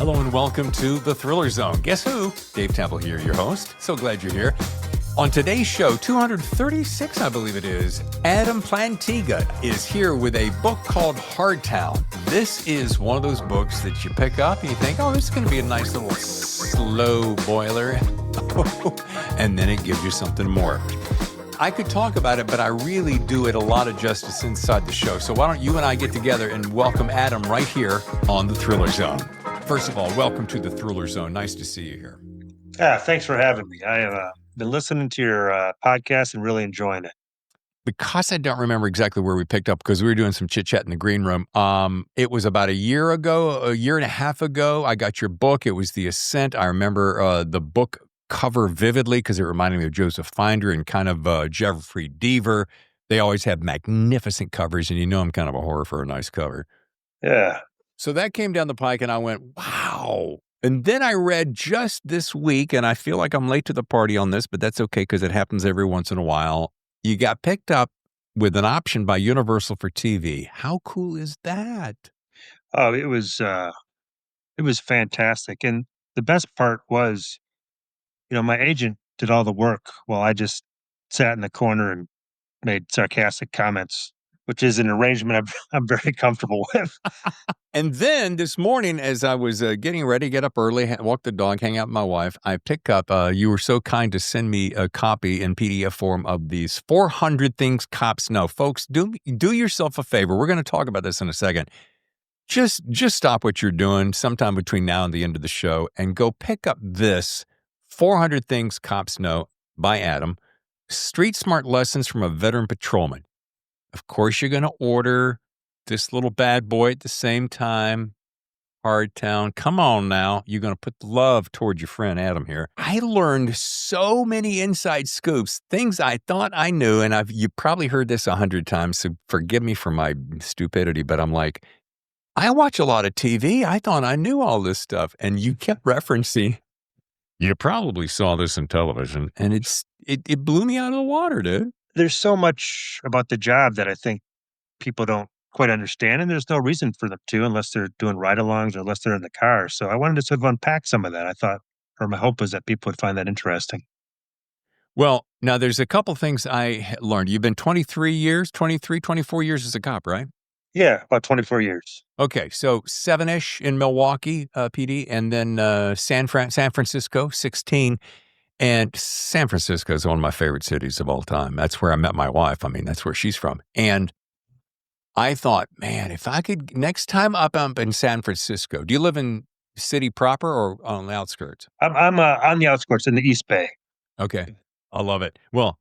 Hello and welcome to The Thriller Zone. Guess who? Dave Temple here, your host. So glad you're here. On today's show, 236, I believe it is, Adam Plantinga is here with a book called Hardtown. This is one of those books that you pick up and you think, oh, this is going to be a nice little slow boiler. And then it gives you something more. I could talk about it, but I really do it a lot of justice inside the show. So why don't you and I get together and welcome Adam right here on The Thriller Zone. First of all, welcome to The Thriller Zone. Nice to see you here. Yeah, thanks for having me. I have been listening to your podcast and really enjoying it. Because I don't remember exactly where we picked up, because we were doing some chit-chat in the green room. It was about a year and a half ago, I got your book. It was The Ascent. I remember the book cover vividly because it reminded me of Joseph Finder and kind of Jeffrey Deaver. They always have magnificent covers, and you know I'm kind of a whore for a nice cover. Yeah. So that came down the pike, and I went, wow. And then I read just this week, and I feel like I'm late to the party on this, but that's okay because it happens every once in a while. You got picked up with an option by Universal for TV. How cool is that? Oh, it was fantastic. And the best part was, my agent did all the work while I just sat in the corner and made sarcastic comments, which is an arrangement I'm very comfortable with. And then this morning, as I was getting ready to get up early, walk the dog, hang out with my wife, I pick up, you were so kind to send me a copy in PDF form of these 400 Things Cops Know. Folks, do yourself a favor. We're going to talk about this in a second. Just stop what you're doing sometime between now and the end of the show and go pick up this 400 Things Cops Know by Adam, Street Smart Lessons from a Veteran Patrolman. Of course, you're going to order this little bad boy at the same time, Hardtown. Come on now. You're going to put love toward your friend Adam here. I learned so many inside scoops, things I thought I knew, and you probably heard this 100 times, so forgive me for my stupidity, but I'm like, I watch a lot of TV. I thought I knew all this stuff, and you kept referencing, you probably saw this in television, and it blew me out of the water, dude. There's so much about the job that I think people don't quite understand, and there's no reason for them to unless they're doing ride-alongs or unless they're in the car. So I wanted to sort of unpack some of that. I thought, or my hope was that people would find that interesting. Well, now there's a couple things I learned. You've been 24 years as a cop, right? Yeah, about 24 years. Okay, so 7-ish in Milwaukee, PD, and then San Francisco, 16. And San Francisco is one of my favorite cities of all time. That's where I met my wife. I mean, that's where she's from. And I thought, man, if I could, next time up in San Francisco, do you live in city proper or on the outskirts? I'm on the outskirts in the East Bay. Okay, I love it. Well,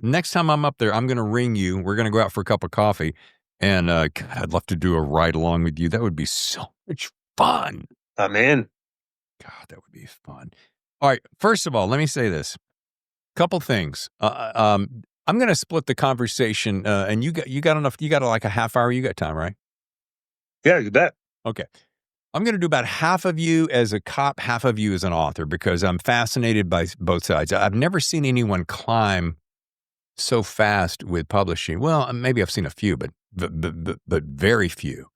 next time I'm up there, I'm going to ring you. We're going to go out for a cup of coffee. And God, I'd love to do a ride along with you. That would be so much fun. I'm in. God, that would be fun. All right. First of all, let me say this. Couple things. I'm going to split the conversation. And you got enough. You got like a half hour. You got time, right? Yeah, you bet. Okay. I'm going to do about half of you as a cop, half of you as an author, because I'm fascinated by both sides. I've never seen anyone climb so fast with publishing. Well, maybe I've seen a few, but very few.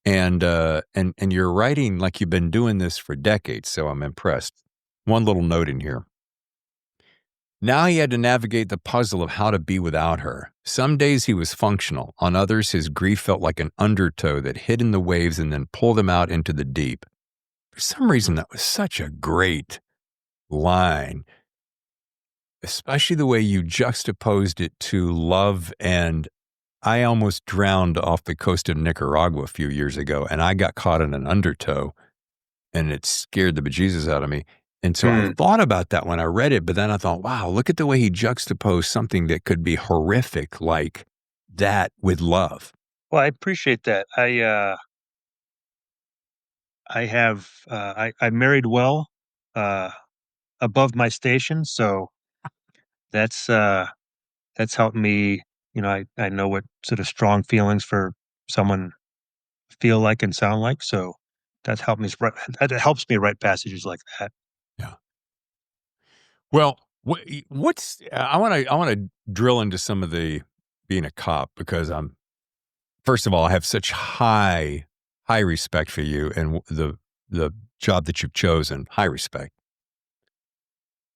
And you're writing like you've been doing this for decades, so I'm impressed. One little note in here. Now he had to navigate the puzzle of how to be without her. Some days he was functional. On others, his grief felt like an undertow that hid in the waves and then pulled him out into the deep. For some reason, that was such a great line, especially the way you juxtaposed it to love. And I almost drowned off the coast of Nicaragua a few years ago, and I got caught in an undertow, and it scared the bejesus out of me. And so I thought about that when I read it, but then I thought, wow, look at the way he juxtaposed something that could be horrific like that with love. Well, I appreciate that. I married well, above my station, so that's helped me. I know what sort of strong feelings for someone feel like and sound like, so that helps me write passages like that. Yeah. Well, I want to drill into some of the being a cop, because first of all, I have such high respect for you and the job that you've chosen. High respect.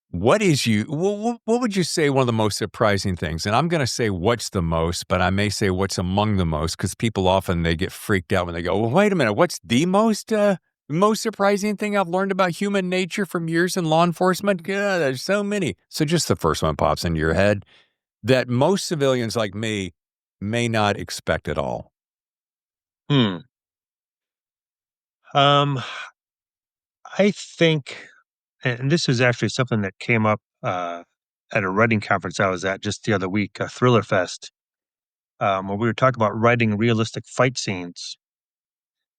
What would you say one of the most surprising things? And I'm gonna say what's the most, but I may say what's among the most because people often they get freaked out when they go, "Well, wait a minute, what's the most surprising thing I've learned about human nature from years in law enforcement?" God, there's so many. So just the first one pops into your head that most civilians like me may not expect at all. Hmm. Um, I think, and this is actually something that came up at a writing conference I was at just the other week, Thriller Fest, where we were talking about writing realistic fight scenes.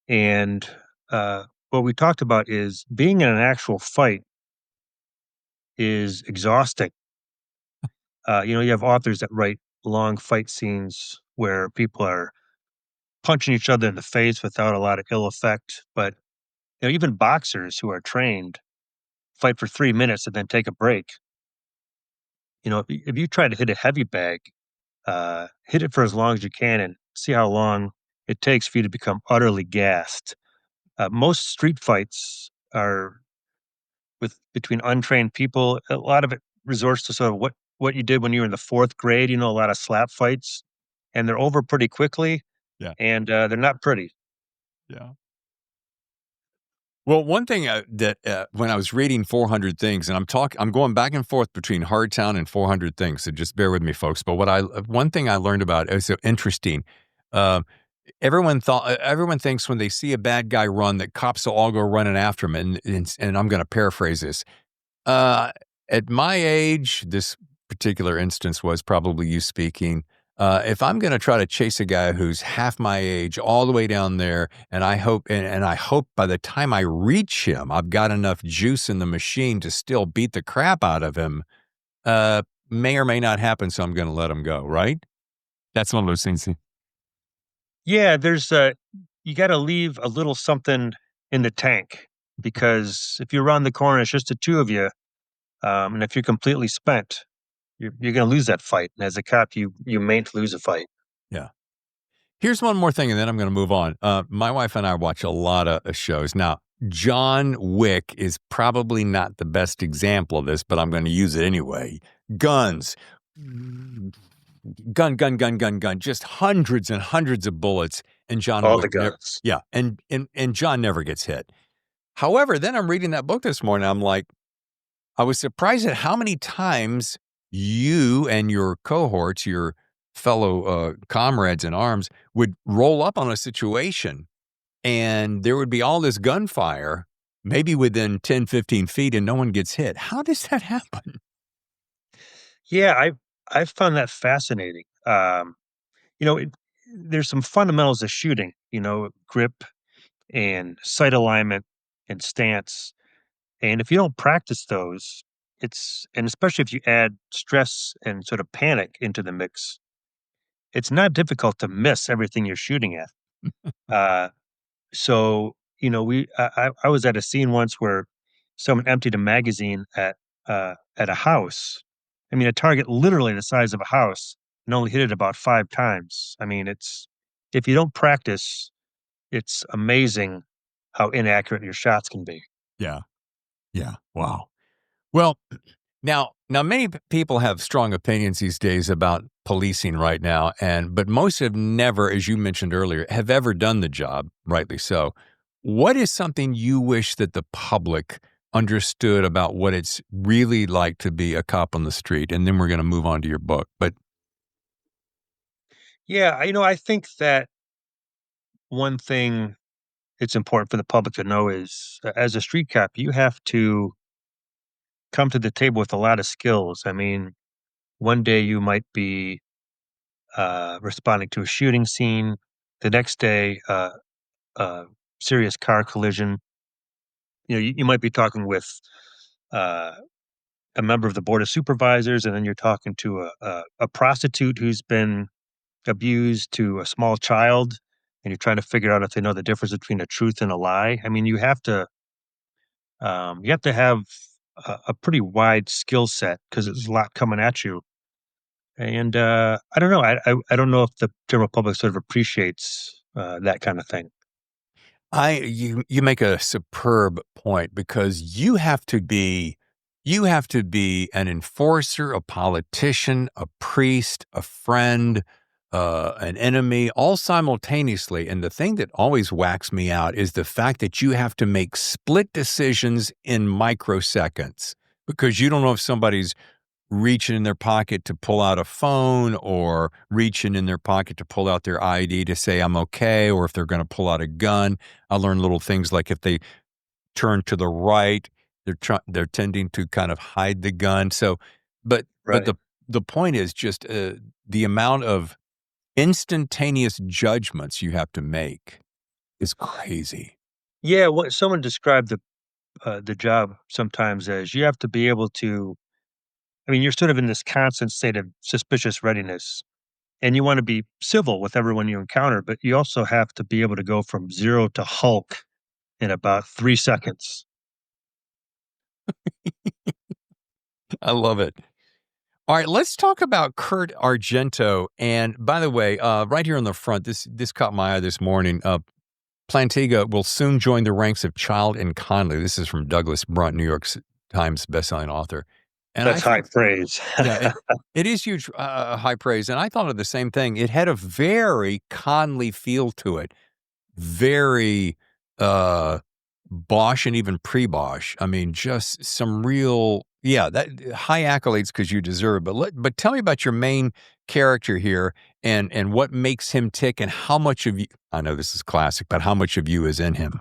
And what we talked about is being in an actual fight is exhausting. You have authors that write long fight scenes where people are punching each other in the face without a lot of ill effect. But even boxers who are trained fight for 3 minutes and then take a break. If you try to hit a heavy bag, hit it for as long as you can and see how long it takes for you to become utterly gassed. Most street fights are with between untrained people. A lot of it resorts to sort of what you did when you were in the fourth grade. A lot of slap fights, and they're over pretty quickly, Yeah. and they're not pretty. Yeah. Well, one thing when I was reading 400 Things, and I'm going back and forth between Hardtown and 400 Things, so just bear with me, folks. But one thing I learned about is so interesting. Uh, everyone thinks when they see a bad guy run that cops will all go running after him, and I'm going to paraphrase this. Uh, at my age, this particular instance was probably you speaking. If I'm going to try to chase a guy who's half my age all the way down there, and I hope by the time I reach him, I've got enough juice in the machine to still beat the crap out of him, may or may not happen. So I'm going to let him go. Right? That's one of those things. Yeah, you got to leave a little something in the tank because if you run the corner, it's just the two of you, and if you're completely spent, you're going to lose that fight. And as a cop, you mayn't lose a fight. Yeah. Here's one more thing, and then I'm going to move on. My wife and I watch a lot of shows. Now, John Wick is probably not the best example of this, but I'm going to use it anyway. Guns. Gun, gun, gun, gun, gun. Just hundreds and hundreds of bullets. And John All Wick the guns. yeah, and John never gets hit. However, then I'm reading that book this morning. I'm like, I was surprised at how many times you and your cohorts, your fellow comrades in arms, would roll up on a situation and there would be all this gunfire, maybe within 10, 15 feet, and no one gets hit. How does that happen? Yeah, I've found that fascinating. You know, it, there's some fundamentals of shooting. Grip and sight alignment and stance. And if you don't practice those, and especially if you add stress and sort of panic into the mix, it's not difficult to miss everything you're shooting at. Uh, so, I was at a scene once where someone emptied a magazine at a house. I mean, a target literally the size of a house and only hit it about 5 times. I mean, if you don't practice, it's amazing how inaccurate your shots can be. Yeah. Yeah. Wow. Well, now many people have strong opinions these days about policing right now, but most have never, as you mentioned earlier, have ever done the job, rightly so. What is something you wish that the public understood about what it's really like to be a cop on the street? And then we're going to move on to your book. But Yeah, I think that one thing it's important for the public to know is as a street cop, you have to come to the table with a lot of skills. I mean, one day you might be responding to a shooting scene, the next day, a serious car collision. You might be talking with uh, a member of the board of supervisors, and then you're talking to a prostitute who's been abused, to a small child, and you're trying to figure out if they know the difference between a truth and a lie. I mean, you have to have a pretty wide skill set because there's a lot coming at you. And I don't know. I don't know if the general public sort of appreciates that kind of thing. You make a superb point because you have to be an enforcer, a politician, a priest, a friend, an enemy, all simultaneously. And the thing that always whacks me out is the fact that you have to make split decisions in microseconds because you don't know if somebody's reaching in their pocket to pull out a phone or reaching in their pocket to pull out their ID to say I'm okay, or if they're going to pull out a gun. I learned little things like if they turn to the right, they're tending to kind of hide the gun. So, but Right. the point is just the amount of instantaneous judgments you have to make is crazy. Yeah, what someone described the job sometimes as you have to be able to. I mean, you're sort of in this constant state of suspicious readiness, and you want to be civil with everyone you encounter, but you also have to be able to go from 0 to Hulk in about 3 seconds. I love it. All right, let's talk about Kurt Argento. And by the way, right here on the front, this caught my eye this morning. Plantinga will soon join the ranks of Child and Conley. This is from Douglas Brunt, New York Times bestselling author. And I That's high thought, praise. yeah, it is huge, high praise. And I thought of the same thing. It had a very Conley feel to it, very uh, Bosch and even pre-Bosch. I mean, just some real, yeah, that high accolades because you deserve. But tell me about your main character here and what makes him tick and how much of you. I know this is classic, but how much of you is in him?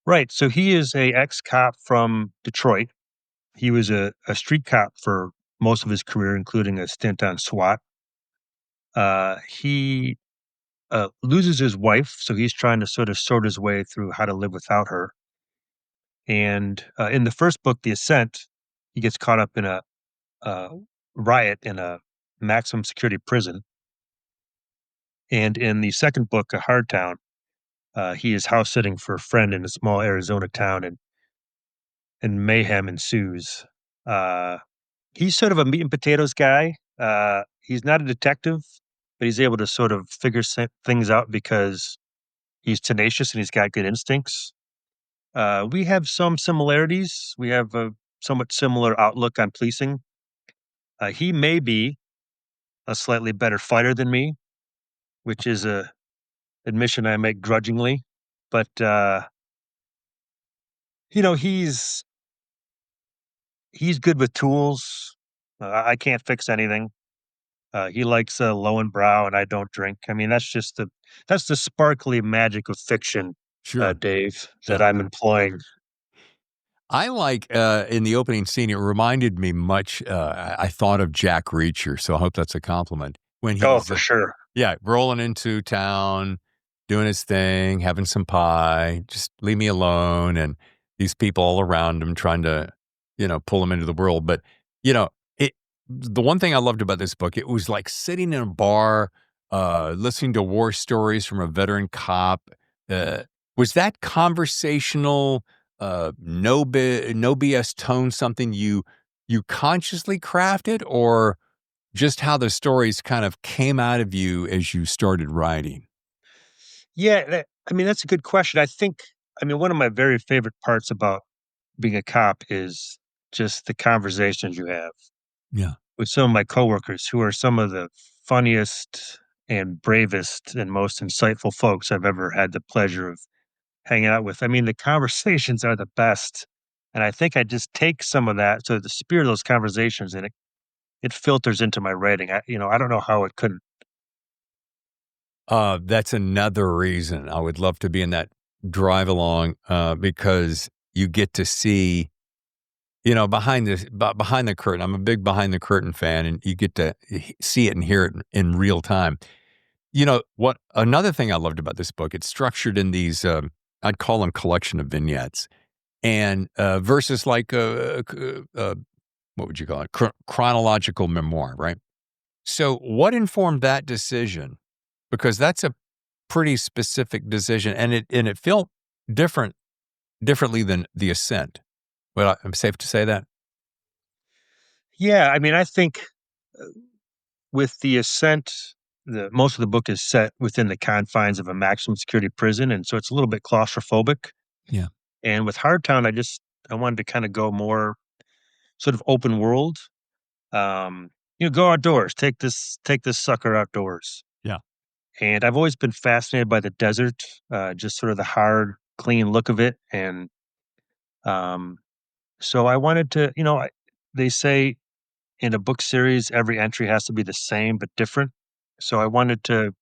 Right, so he is a ex-cop from Detroit. He was a street cop for most of his career, including a stint on SWAT. He loses his wife, so he's trying to sort of sort his way through how to live without her. And in the first book, The Ascent, he gets caught up in a riot in a maximum security prison. And in the second book, A Hard Town, he is house sitting for a friend in a small Arizona town, and mayhem ensues. Uh, he's sort of a meat and potatoes guy. He's not a detective, but he's able to sort of figure things out because he's tenacious and he's got good instincts. We have some similarities. We have a somewhat similar outlook on policing. He may be a slightly better fighter than me, which is a admission I make grudgingly. But you know, he's good with tools. I can't fix anything. He likes Lowenbrow, and I don't drink. I mean, that's the sparkly magic of fiction, Sure. Dave, that I'm employing. I like in the opening scene, it reminded me much. I thought of Jack Reacher, so I hope that's a compliment. When Oh, he's for sure. yeah, rolling into town, doing his thing, having some pie, just leave me alone. And these people all around him trying to, pull him into the world. But, you know, it, the one thing I loved about this book, it was like sitting in a bar, listening to war stories from a veteran cop. Uh, was that conversational, no BS tone something you consciously crafted, or just how the stories kind of came out of you as you started writing? Yeah, I mean, that's a good question. I mean, one of my very favorite parts about being a cop is just the conversations you have Yeah. with some of my coworkers who are some of the funniest and bravest and most insightful folks I've ever had the pleasure of hanging out with. I mean, the conversations are the best. And I think I just take some of that, so the spirit of those conversations, and it filters into my writing. I don't know how it couldn't. That's another reason I would love to be in that drive along, because you get to see, behind the curtain. I'm a big behind the curtain fan, and you get to see it and hear it in real time. You know what? Another thing I loved about this book, it's structured in these, I'd call them collection of vignettes, and versus like what would you call it? Chronological memoir, right? So, what informed that decision? Because that's a pretty specific decision, and it felt differently than The Ascent. Well, I'm safe to say that? Yeah, I mean, I think uh, with The Ascent, the most of the book is set within the confines of a maximum security prison, and so it's a little bit claustrophobic. Yeah. And with Hardtown, I wanted to kind of go more sort of open world. Um, go outdoors, take this sucker outdoors. Yeah. And I've always been fascinated by the desert, just sort of the hard, clean look of it. And um, so I wanted to, they say in a book series, every entry has to be the same but different. So I wanted to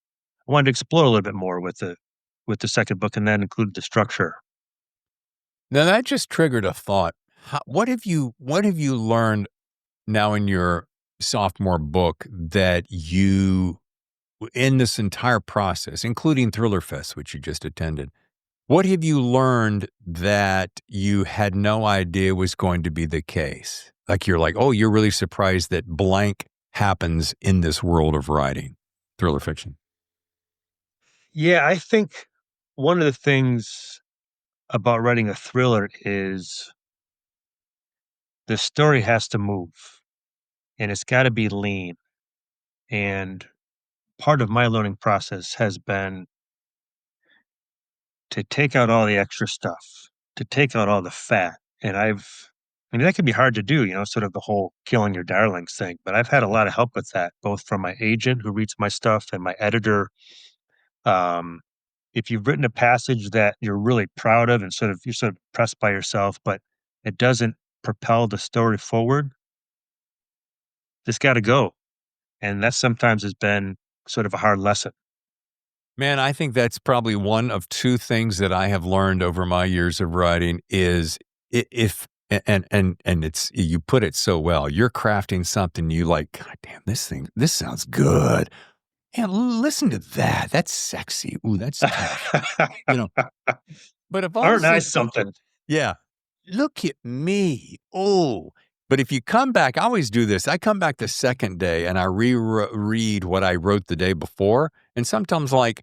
explore a little bit more with the second book, and that included the structure. Now that just triggered a thought. What have you learned now in your sophomore book that you in this entire process, including Thriller Fest, which you just attended, what have you learned that you had no idea was going to be the case? Like you're like, oh, you're really surprised that blank happens in this world of writing, thriller fiction. Yeah, I think one of the things about writing a thriller is the story has to move and it's got to be lean. And part of my learning process has been to take out all the extra stuff, to take out all the fat. And I mean, that can be hard to do, sort of the whole killing your darlings thing. But I've had a lot of help with that, both from my agent who reads my stuff and my editor. Um, if you've written a passage that you're really proud of and you're sort of impressed by yourself, but it doesn't propel the story forward, it's got to go. And that sometimes has been sort of a hard lesson. Man, I think that's probably one of two things that I have learned over my years of writing is if and it's you put it so well. You're crafting something you like, God damn, this sounds good. And listen to that. That's sexy. Ooh, that's tough. You know, but if all of a Aren't I sudden, something? yeah, look at me. Oh, but if you come back, I always do this. I come back the second day and I reread what I wrote the day before. And sometimes like,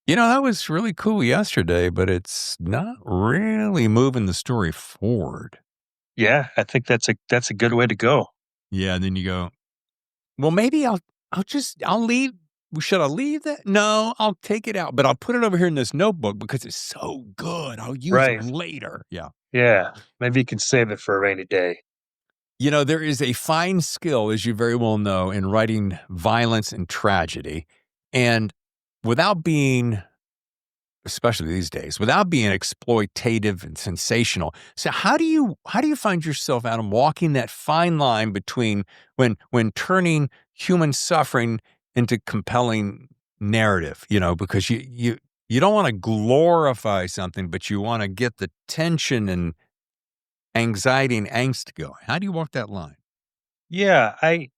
that was really cool yesterday, but it's not really moving the story forward. Yeah, I think that's a good way to go. Yeah, and then you go, well, maybe I'll leave. Should I leave that? No, I'll take it out, but I'll put it over here in this notebook because it's so good. I'll use it Right. later. Yeah. Yeah. Maybe you can save it for a rainy day. There is a fine skill, as you very well know, in writing violence and tragedy. And without being especially these days, without being exploitative and sensational. So how do you find yourself, Adam, walking that fine line between when turning human suffering into compelling narrative, because you don't want to glorify something, but you want to get the tension and anxiety and angst going. How do you walk that line? Yeah, I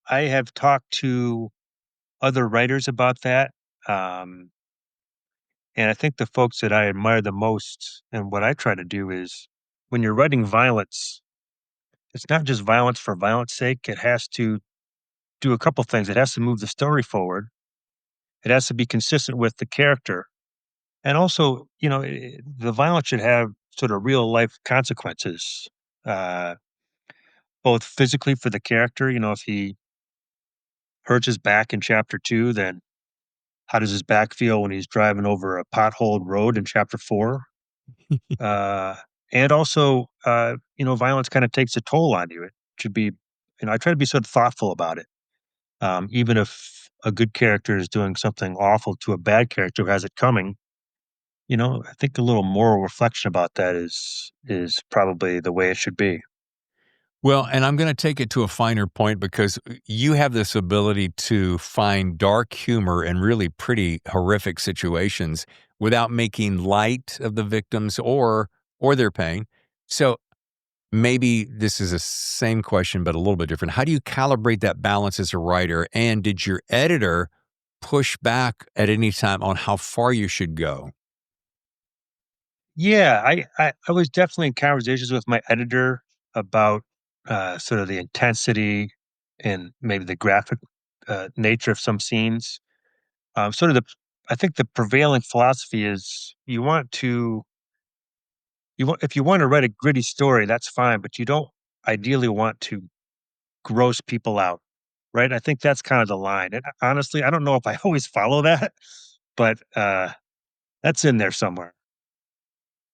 have talked to other writers about that. Um, and I think the folks that I admire the most and what I try to do is when you're writing violence, it's not just violence for violence sake. It has to do a couple things. It has to move the story forward. It has to be consistent with the character. And also, the violence should have sort of real life consequences, uh, both physically for the character. If he hurts his back in chapter two, then how does his back feel when he's driving over a potholed road in chapter four? Uh, and also, violence kind of takes a toll on you. It should be, I try to be sort of thoughtful about it. Even if a good character is doing something awful to a bad character who has it coming, I think a little moral reflection about that is probably the way it should be. Well, and I'm going to take it to a finer point because you have this ability to find dark humor in really pretty horrific situations without making light of the victims or their pain. So maybe this is the same question, but a little bit different. How do you calibrate that balance as a writer? And did your editor push back at any time on how far you should go? Yeah, I was definitely in conversations with my editor about sort of the intensity and maybe the graphic nature of some scenes. Sort of I think the prevailing philosophy is if you want to write a gritty story, that's fine, but you don't ideally want to gross people out. right? I think that's kind of the line. And honestly, I don't know if I always follow that, but that's in there somewhere.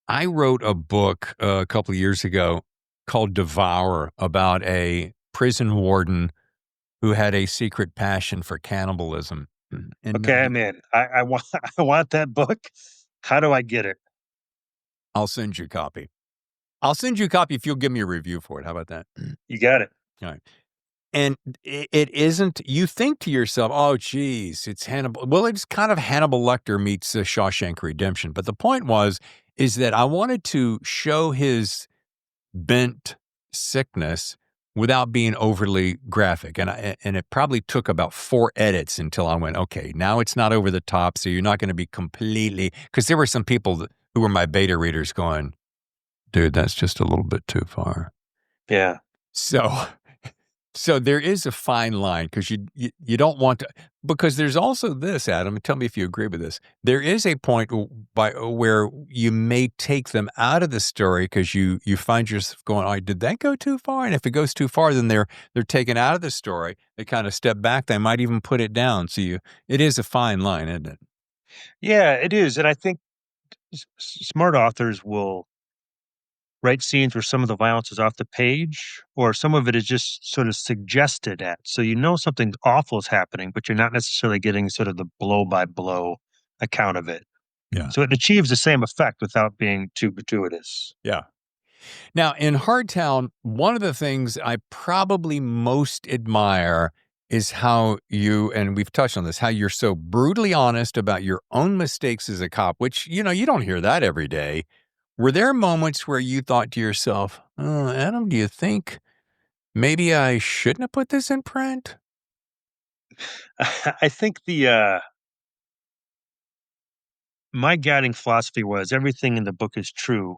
I wrote a book a couple of years ago called Devour about a prison warden who had a secret passion for cannibalism. And Okay, I'm in. I want I want that book. How do I get it? I'll send you a copy. I'll send you a copy if you'll give me a review for it. How about that? You got it. All right. And it isn't, you think to yourself, oh, geez, it's Hannibal. Well, it's kind of Hannibal Lecter meets Shawshank Redemption. But the point is that I wanted to show his bent sickness without being overly graphic. And it probably took about 4 edits until I went, okay, now it's not over the top. So you're not going to be completely, because there were some people who were my beta readers going, dude, that's just a little bit too far. Yeah. So So there is a fine line because you don't want to, because there's also this, Adam, and tell me if you agree with this. There is a point where you may take them out of the story because you find yourself going, "Oh, did that go too far?" And if it goes too far, then they're taken out of the story. They kind of step back. They might even put it down. So it is a fine line, isn't it? Yeah, it is, and I think smart authors will write scenes where some of the violence is off the page, or some of it is just sort of suggested at. So you know something awful is happening, but you're not necessarily getting sort of the blow by blow account of it. Yeah. So it achieves the same effect without being too gratuitous. Yeah. Now, in Hardtown, one of the things I probably most admire is how you, and we've touched on this, how you're so brutally honest about your own mistakes as a cop, which, you don't hear that every day. Were there moments where you thought to yourself, oh, Adam, do you think maybe I shouldn't have put this in print? I think the my guiding philosophy was everything in the book is true,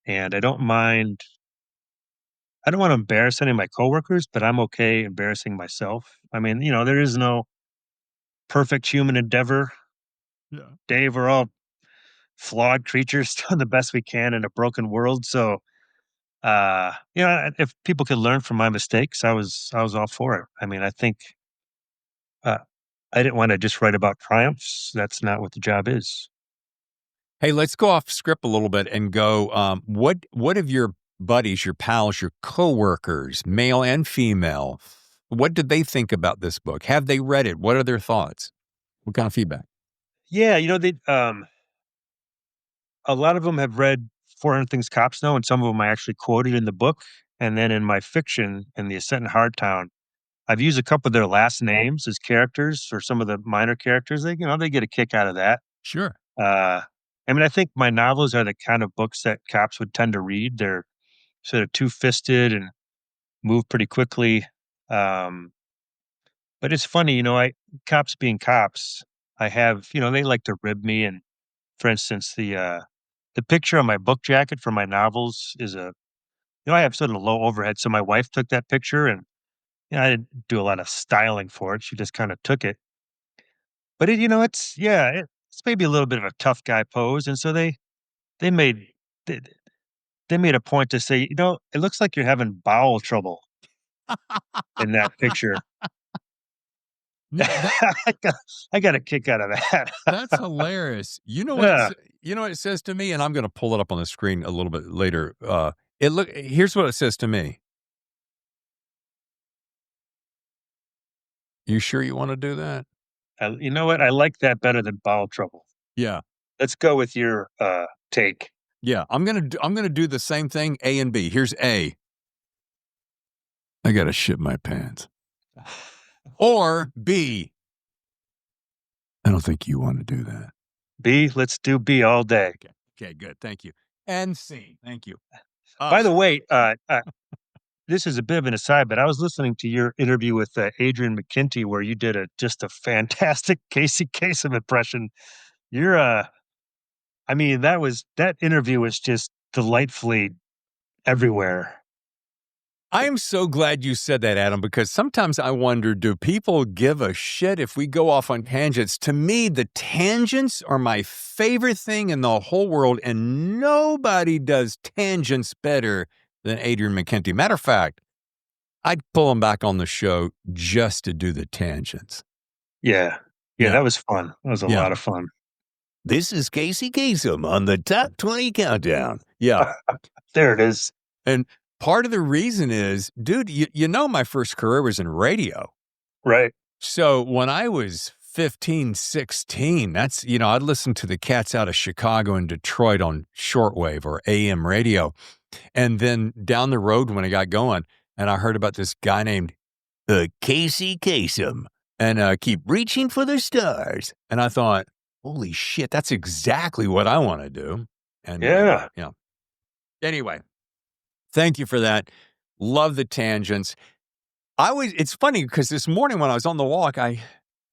and I don't want to embarrass any of my coworkers, but I'm okay embarrassing myself. I mean, there is no perfect human endeavor. Yeah. Dave, we're all flawed creatures doing the best we can in a broken world. So, if people could learn from my mistakes, I was all for it. I mean, I think uh, I didn't want to just write about triumphs. That's not what the job is. Hey, let's go off script a little bit and go. What have your buddies, your pals, your coworkers, male and female, what did they think about this book? Have they read it? What are their thoughts? What kind of feedback? Yeah, a lot of them have read 400 Things Cops Know, and some of them I actually quoted in the book. And then in my fiction, in The Ascent in Hardtown, I've used a couple of their last names as characters for some of the minor characters. They get a kick out of that. Sure. Uh, I mean, I think my novels are the kind of books that cops would tend to read. They're sort of two-fisted and move pretty quickly. Um, but it's funny, cops being cops, I have, they like to rib me. And for instance, the picture on my book jacket for my novels is I have sort of low overhead. So my wife took that picture, and I didn't do a lot of styling for it. She just kind of took it. But it's maybe a little bit of a tough guy pose. And so they made, they, they made a point to say, it looks like you're having bowel trouble in that picture. No, I got a kick out of that. that's hilarious. You know what Yeah. it says to me, and I'm going to pull it up on the screen a little bit later. Here's what it says to me. You sure you want to do that? You know what? I like that better than bowel trouble. Yeah. Let's go with your take. Yeah. I'm gonna do the same thing, A and B. Here's A. I gotta shit my pants. Or B. I don't think you want to do that. B, let's do B all day. Okay, good. Thank you. And C. Thank you. By the way, this is a bit of an aside, but I was listening to your interview with Adrian McKinty, where you did just a fantastic Casey Kasem impression. You're, I mean, that interview was just delightfully everywhere. I am so glad you said that, Adam, because sometimes I wonder, do people give a shit if we go off on tangents? To me, the tangents are my favorite thing in the whole world, and nobody does tangents better than Adrian McKinty. Matter of fact, I'd pull him back on the show just to do the tangents. Yeah. Yeah, Yeah, that was fun. That was a yeah. lot of fun. This is Casey Kasem on the Top 20 Countdown. Yeah, There it is. and part of the reason is, dude, you know my first career was in radio. Right. So when I was 15, 16, that's, I'd listen to the cats out of Chicago and Detroit on shortwave or AM radio. And then down the road when I got going, and I heard about this guy named Casey Kasem and keep reaching for the stars. And I thought, holy shit, that's exactly what I want to do. And Yeah. yeah. Anyway, thank you for that. Love the tangents. It's funny because this morning when I was on the walk, I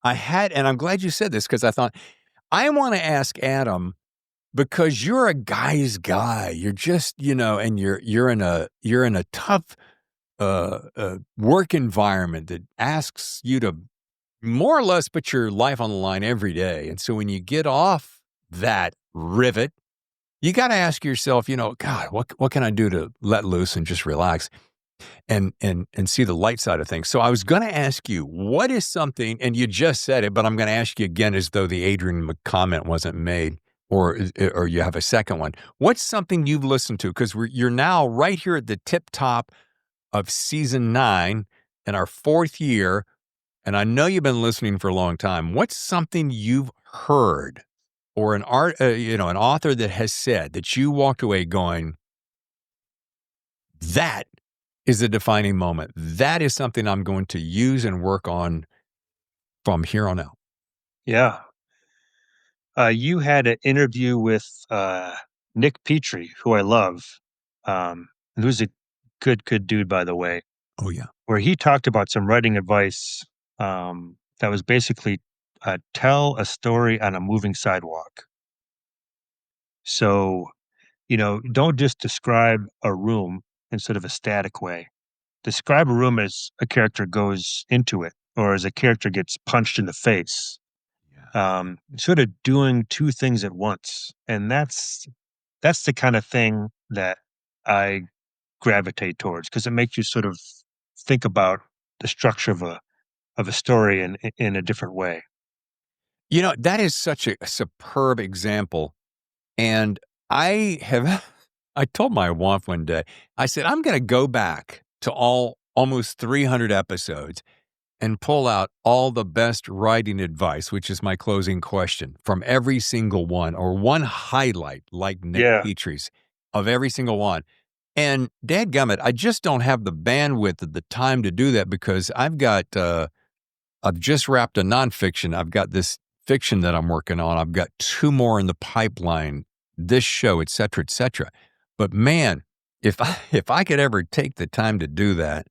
had, and I'm glad you said this because I thought, I want to ask Adam, because you're a guy's guy. You're just, and you're in a tough work environment that asks you to more or less put your life on the line every day. And so when you get off that rivet, you got to ask yourself, God, what can I do to let loose and just relax and see the light side of things? So I was going to ask you, what is something, and you just said it, but I'm going to ask you again as though the Adrian comment wasn't made, or you have a second one. What's something you've listened to? Because you're now right here at the tip top of season 9 in our 4th year, and I know you've been listening for a long time. What's something you've heard, or an author that has said that you walked away going, that is a defining moment. That is something I'm going to use and work on from here on out. Yeah. You had an interview with Nick Petrie, who I love, who's a good dude, by the way, Oh, yeah. where he talked about some writing advice that was basically tell a story on a moving sidewalk. So, don't just describe a room instead of a static way. Describe a room as a character goes into it or as a character gets punched in the face. Yeah. Sort of doing two things at once. And that's the kind of thing that I gravitate towards because it makes you sort of think about the structure of a story in a different way. That is such a superb example. And I told my wife one day, I said, I'm going to go back to almost 300 episodes and pull out all the best writing advice, which is my closing question, from every single one, or one highlight like Nick Yeah. Petrie's of every single one. And dadgummit, I just don't have the bandwidth of the time to do that because I've just wrapped a nonfiction. I've got this fiction that I'm working on. I've got 2 more in the pipeline, this show, et cetera, et cetera. But man, if I could ever take the time to do that,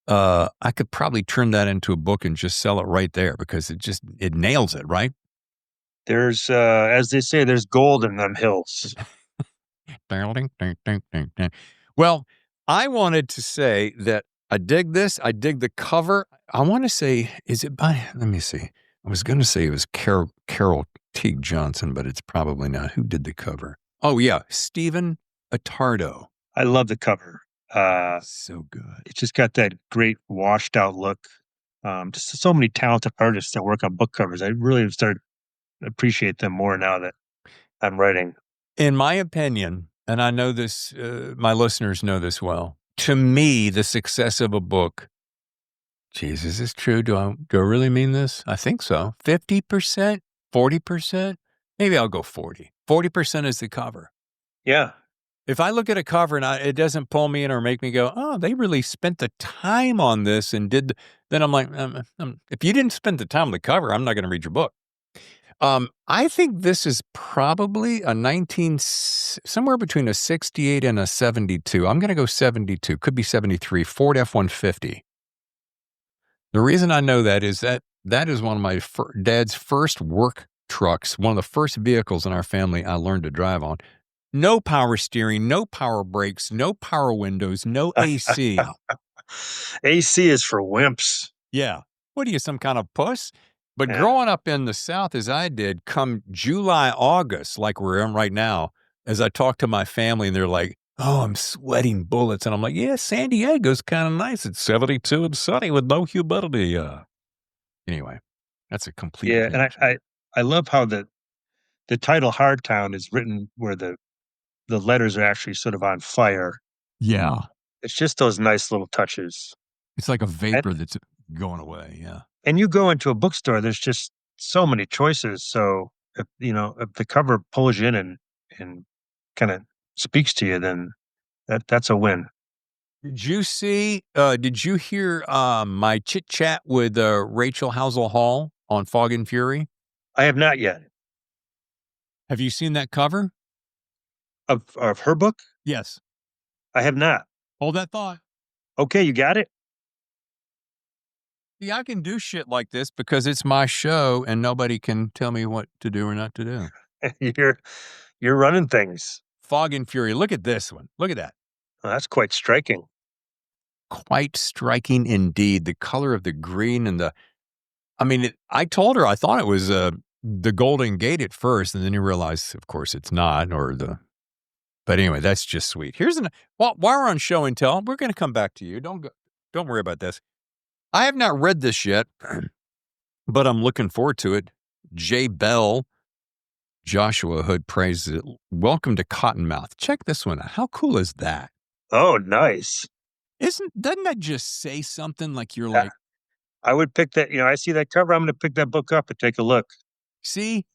I could probably turn that into a book and just sell it right there because it nails it, right? There's as they say, there's gold in them hills. Well, I wanted to say that I dig this. I dig the cover. I want to say, is it by, let me see. I was going to say it was Carol Teague Johnson, but it's probably not. Who did the cover? Oh, yeah. Stephen Attardo. I love the cover. So good. It's just got that great washed out look. Just so many talented artists that work on book covers. I really start appreciate them more now that I'm writing. In my opinion, and I know this, my listeners know this well, to me, the success of a book, geez, is this true? Do I really mean this? I think so. 50%, 40%, maybe I'll go 40. 40% is the cover. Yeah. If I look at a cover and it doesn't pull me in or make me go, oh, they really spent the time on this and then I'm like, if you didn't spend the time on the cover, I'm not going to read your book. I think this is probably somewhere between a 68 and a 72. I'm going to go 72, could be 73, Ford F-150. The reason I know that is that is one of my dad's first work trucks, one of the first vehicles in our family I learned to drive on. No power steering, no power brakes, no power windows, no AC. AC is for wimps. Yeah. What are you, some kind of puss? But Yeah. growing up in the South as I did, come July, August, like we're in right now, as I talk to my family and they're like, Oh, I'm sweating bullets. And I'm like, yeah, San Diego's kind of nice. It's 72 and sunny with no humidity. Anyway, that's a complete Yeah, and tangent. I love how the title Hardtown is written where the letters are actually sort of on fire. Yeah. It's just those nice little touches. It's like a And vapor that's going away. Yeah. and you go into a bookstore, there's just so many choices. So if the cover pulls you in and kind of speaks to you, then that's a win. Did you hear my chit chat with Rachel Housel Hall on Fog and Fury? I have not yet. Have you seen that cover? Of her book? Yes. I have not. Hold that thought. Okay, you got it? See, I can do shit like this because it's my show and nobody can tell me what to do or not to do. You're you're running things. Fog and Fury. Look at this one. Look at that. Well, that's quite striking. Quite striking indeed. The color of the green and I told her I thought it was the Golden Gate at first, and then you realize, of course, it's not, but anyway, that's just sweet. While we're on show and tell, we're going to come back to you. Don't worry about this. I have not read this yet, but I'm looking forward to it. Jay Bell, Joshua Hood praises it. Welcome to Cottonmouth. Check this one out. How cool is that? Oh, nice. Doesn't that just say something like you're Uh, like, I would pick that. I see that cover. I'm going to pick that book up and take a look. see,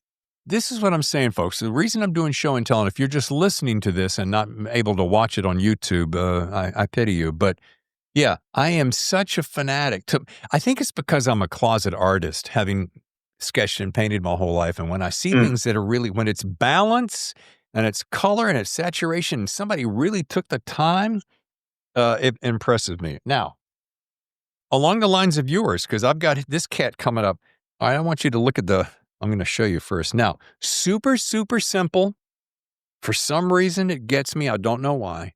this is what I'm saying, folks. The reason I'm doing show and tell, and if you're just listening to this and not able to watch it on YouTube, I pity you. But yeah, I am such a fanatic. I think it's because I'm a closet artist, having sketched and painted my whole life. And when I see Mm. things that are really, when it's balance and it's color and it's saturation, and somebody really took the time, it impresses me. Now, along the lines of yours, because I've got this cat coming up. I want you to look at I'm going to show you first. Now, super, super simple. For some reason, it gets me. I don't know why.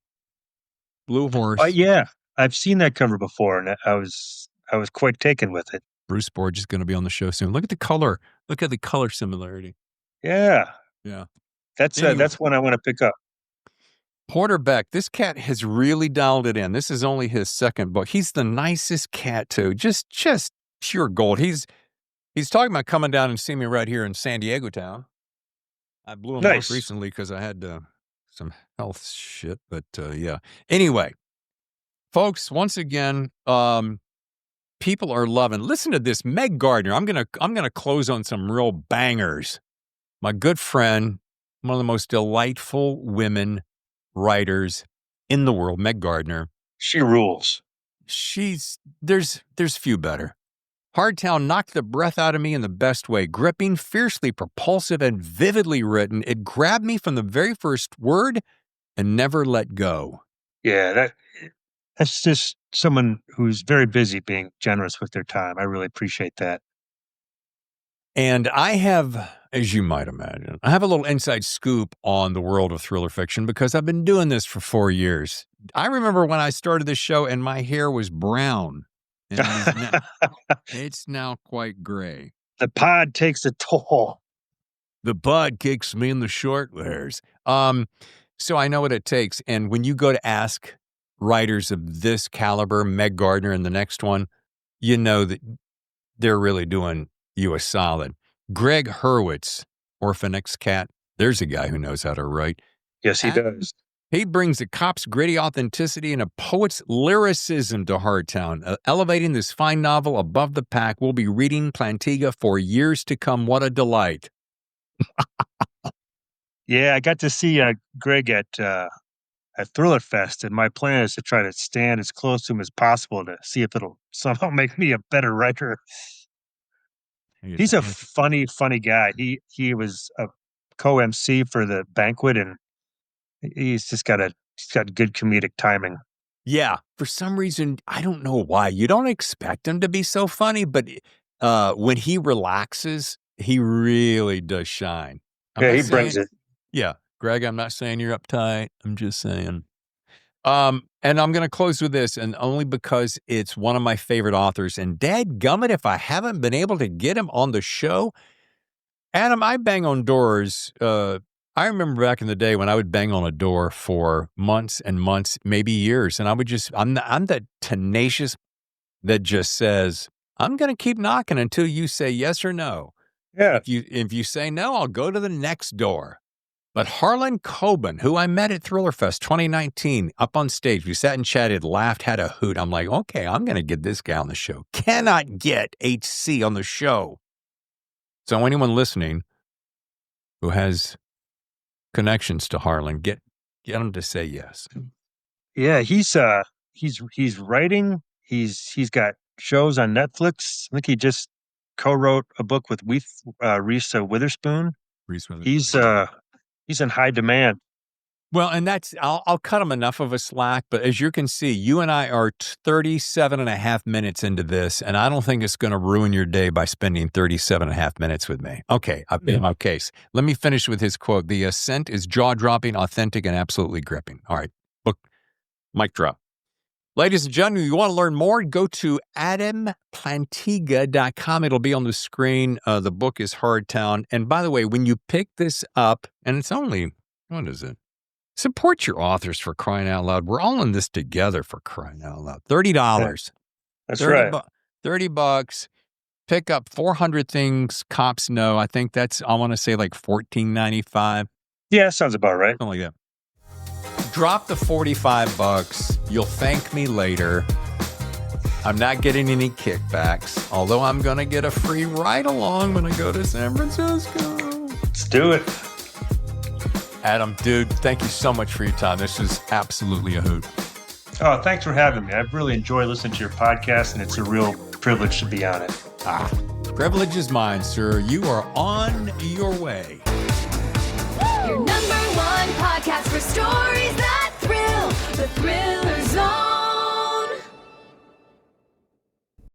Blue horse. Yeah, I've seen that cover before, and I was quite taken with it. Bruce Borge is going to be on the show soon. Look at the color. Look at the color similarity. Yeah, Yeah. that's Anyway, one I want to pick up. Porter Beck, this cat has really dialed it in. This is only his second book. He's the nicest cat too. Just pure gold. He's talking about coming down and seeing me right here in San Diego town. I blew him off Nice. recently because I had some health shit. But yeah. Anyway, folks, once again, people are loving. Listen to this, Meg Gardner. I'm gonna close on some real bangers. My good friend, one of the most delightful women writers in the world, Meg Gardner. She rules. There's few better. Hardtown knocked the breath out of me in the best way. Gripping, fiercely propulsive, and vividly written. It grabbed me from the very first word and never let go. Yeah, that's just someone who's very busy being generous with their time. I really appreciate that. And I have, as you might imagine, I have a little inside scoop on the world of thriller fiction because I've been doing this for 4 years. I remember when I started this show and my hair was brown. And it's now quite gray. The pod takes a toll. The bud kicks me in the short hairs. So I know what it takes. And when you go to ask writers of this caliber, Meg Gardner and the next one, you know that they're really doing you a solid. Greg Hurwitz, Orphan X Cat, there's a guy who knows how to write. Yes, he does. He brings a cop's gritty authenticity and a poet's lyricism to Hardtown, elevating this fine novel above the pack. We'll be reading Plantinga for years to come. What a delight. Yeah, I got to see Greg at Thriller Fest, and my plan is to try to stand as close to him as possible to see if it'll somehow make me a better writer. He's a funny, funny guy. He was a co-MC for the banquet, and he's got good comedic timing. Yeah, for some reason, I don't know why. You don't expect him to be so funny, but when he relaxes, he really does shine. Yeah, he brings it. Yeah, Greg, I'm not saying you're uptight. I'm just saying. And I'm going to close with this, and only because it's one of my favorite authors. And dadgummit, if I haven't been able to get him on the show, Adam, I bang on doors I remember back in the day when I would bang on a door for months and months, maybe years, and I'm that tenacious that just says, I'm going to keep knocking until you say yes or no. Yeah. If you say no, I'll go to the next door. But Harlan Coben, who I met at Thriller Fest 2019, up on stage, we sat and chatted, laughed, had a hoot. I'm like, okay, I'm going to get this guy on the show. Cannot get HC on the show. So anyone listening who has connections to Harlan, get him to say yes. Yeah, he's writing. He's got shows on Netflix. I think he just co-wrote a book with Reese Witherspoon. Reese Witherspoon. He's in high demand. Well, and I'll cut him enough of a slack, but as you can see, you and I are 37 and a half minutes into this, and I don't think it's going to ruin your day by spending 37 and a half minutes with me. Okay, I've made my case. Let me finish with his quote. The ascent is jaw-dropping, authentic, and absolutely gripping. All right, book, mic drop. Ladies and gentlemen, you want to learn more, go to adamplantinga.com. It'll be on the screen. The book is Hardtown. And by the way, when you pick this up, and it's only, what is it? Support your authors, for crying out loud. We're all in this together, for crying out loud. $30. That's right. $30. Pick up 400 Things Cops Know. I think that's, I want to say like $14.95. Yeah, sounds about right. Something like that. Drop the $45. You'll thank me later. I'm not getting any kickbacks, although I'm going to get a free ride along when I go to San Francisco. Let's do it. Adam, dude, thank you so much for your time. This is absolutely a hoot. Oh, thanks for having me. I've really enjoyed listening to your podcast, and it's a real privilege to be on it. Privilege is mine, sir. You are on your way. Your #1 podcast for stories that thrill. The Thriller Zone.